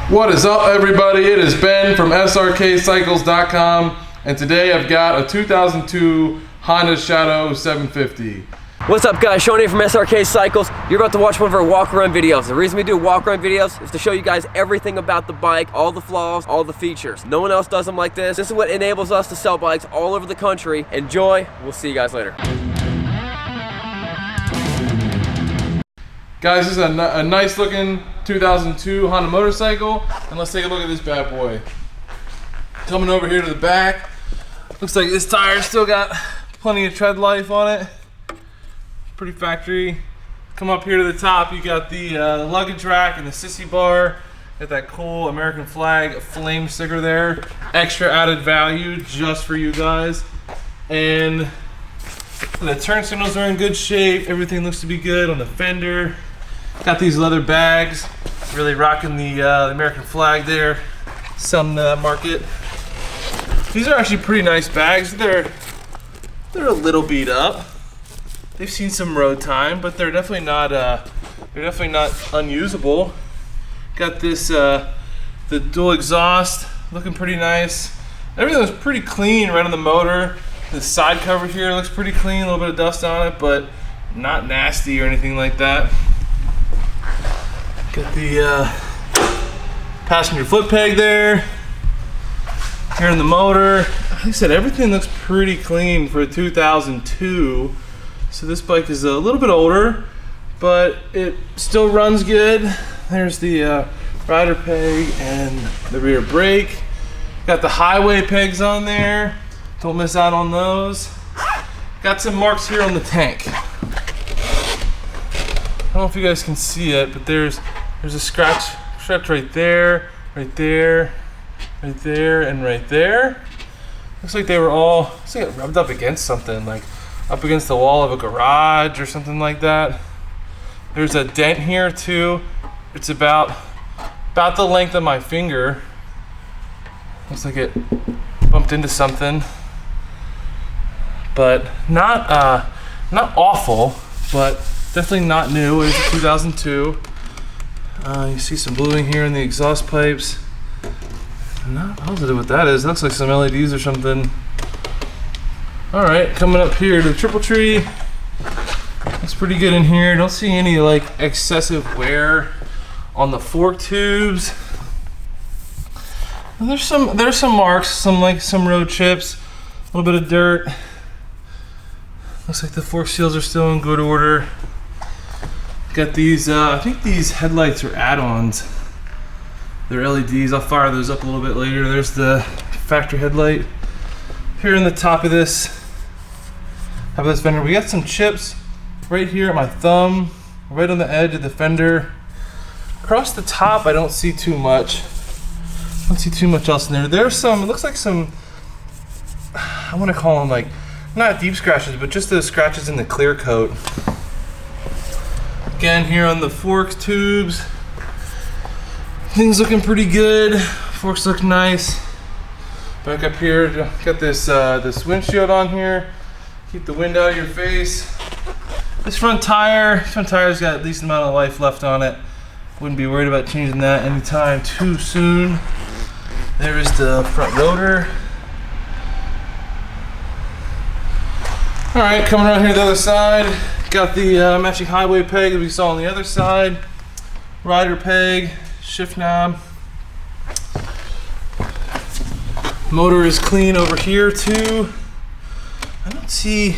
What is up, everybody? It is Ben from Srkcycles.com, and today I've got a 2002 Honda Shadow 750. What's up, guys? Sean here from Srkcycles. You're about to watch one of our walk-around videos. The reason we do walk-around videos is to show you guys everything about the bike, all the flaws, all the features. No one else does them like this. This is what enables us to sell bikes all over the country. Enjoy. We'll see you guys later. Guys, this is a nice looking 2002 Honda motorcycle, and let's take a look at this bad boy. Coming over here to the back, looks like this tire still got plenty of tread life on it. Pretty factory. Come up here to the top, you got the luggage rack and the sissy bar. Got that cool American flag flame sticker there. Extra added value just for you guys. And the turn signals are in good shape. Everything looks to be good on the fender. Got these leather bags. Really rocking the American flag there. Selling the market. These are actually pretty nice bags. They're a little beat up. They've seen some road time, but they're definitely not unusable. Got this the dual exhaust looking pretty nice. Everything looks pretty clean right on the motor. The side cover here looks pretty clean, a little bit of dust on it, but not nasty or anything like that. Got the passenger foot peg there. Here in the motor, like I said, everything looks pretty clean for a 2002. So this bike is a little bit older, but it still runs good. There's the rider peg and the rear brake. Got the highway pegs on there. Don't miss out on those. Got some marks here on the tank. I don't know if you guys can see it, but there's a scratch right there, right there, right there, and right there. Looks like they were all, looks like it rubbed up against something, like up against the wall of a garage or something like that. There's a dent here too. It's about the length of my finger. Looks like it bumped into something, but not awful, but definitely not new. It was 2002. You see some bluing here in the exhaust pipes. I'm not positive what that is. It looks like some LEDs or something. Alright, coming up here to the triple tree. Looks pretty good in here. Don't see any like excessive wear on the fork tubes. And there's some marks, some road chips, a little bit of dirt. Looks like the fork seals are still in good order. Got these, I think these headlights are add-ons. They're LEDs. I'll fire those up a little bit later. There's the factory headlight. Here in the top of this fender, we got some chips right here at my thumb, right on the edge of the fender. Across the top, I don't see too much. I don't see too much else in there. There's some, it looks like some, I want to call them like, not deep scratches, but just the scratches in the clear coat. Again, here on the forks tubes, things looking pretty good. Forks look nice. Back up here, got this windshield on here. Keep the wind out of your face. This front tire's got a decent amount of life left on it. Wouldn't be worried about changing that anytime too soon. There is the front rotor. All right, coming around here to the other side, got the matching highway peg that we saw on the other side. Rider peg, shift knob. Motor is clean over here too. I don't see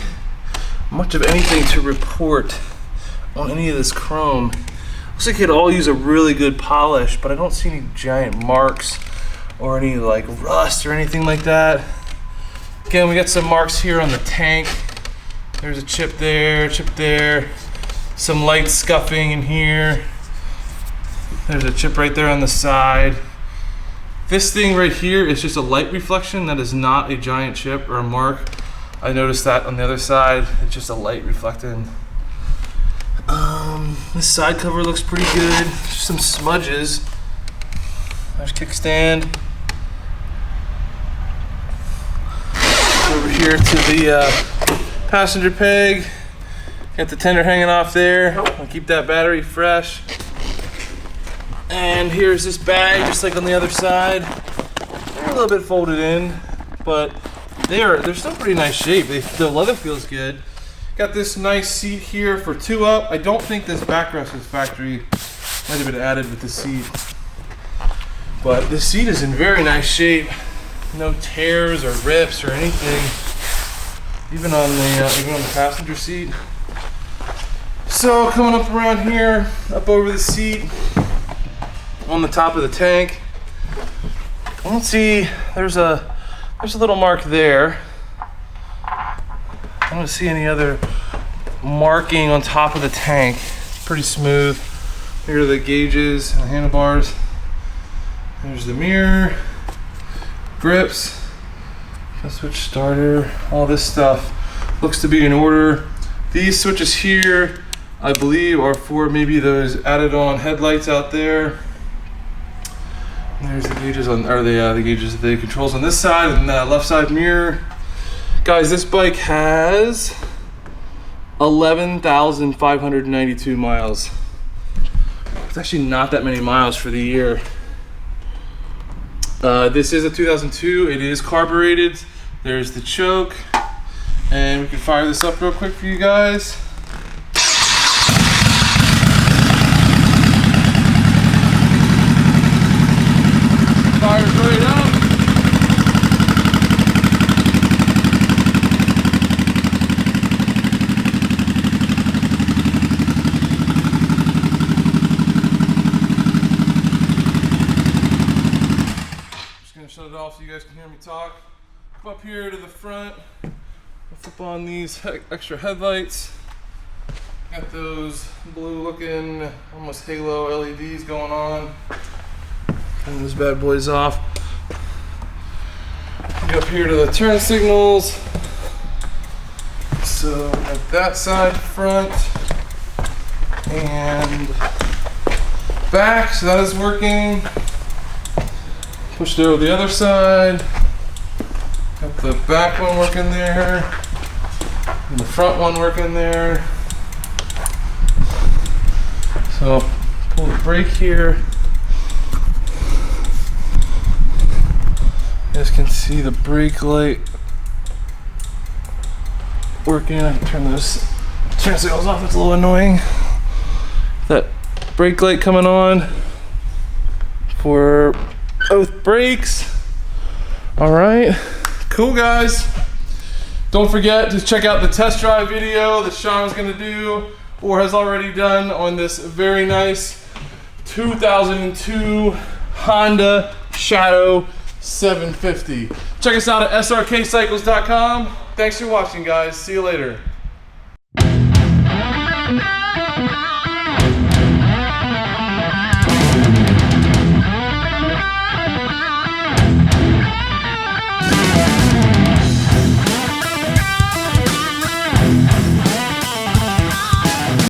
much of anything to report on any of this chrome. Looks like it could all use a really good polish, but I don't see any giant marks or any like rust or anything like that. Again, we got some marks here on the tank. There's a chip there, some light scuffing in here. There's a chip right there on the side. This thing right here is just a light reflection. That is not a giant chip or a mark. I noticed that on the other side. It's just a light reflecting. This side cover looks pretty good. Just some smudges. There's kickstand. Over here to the passenger peg. Got the tender hanging off there. I'll keep that battery fresh. And here's this bag, just like on the other side. They're a little bit folded in, but they're still pretty nice shape. The leather feels good. Got this nice seat here for 2 up. I don't think this backrest is factory. Might have been added with the seat. But the seat is in very nice shape. No tears or rips or anything. Even on the passenger seat. So coming up around here, up over the seat, on the top of the tank. I don't see, there's a little mark there. I don't see any other marking on top of the tank. It's pretty smooth. Here are the gauges and the handlebars. There's the mirror, grips, switch starter, all this stuff looks to be in order. These switches here, I believe, are for maybe those added on headlights out there. And there's the gauges on, or the gauges of the controls on this side and the left side mirror. Guys, this bike has 11,592 miles. It's actually not that many miles for the year. This is a 2002. It is carbureted. There's the choke, and we can fire this up real quick for you guys. Fires right up. Shut it off so you guys can hear me talk. Up here to the front, I'll flip on these extra headlights. Got those blue looking, almost halo LEDs going on. Turn those bad boys off. Go up here to the turn signals. So at that side, front and back, so that is working. Pushed over the other side. Got the back one working there. And the front one working there. So I'll pull the brake here. You guys can see the brake light working. I can turn those turn signals off, it's a little annoying. That brake light coming on for both brakes. All right, cool guys. Don't forget to check out the test drive video that Sean's gonna do or has already done on this very nice 2002 Honda Shadow 750. Check us out at srkcycles.com. Thanks for watching, guys. See you later.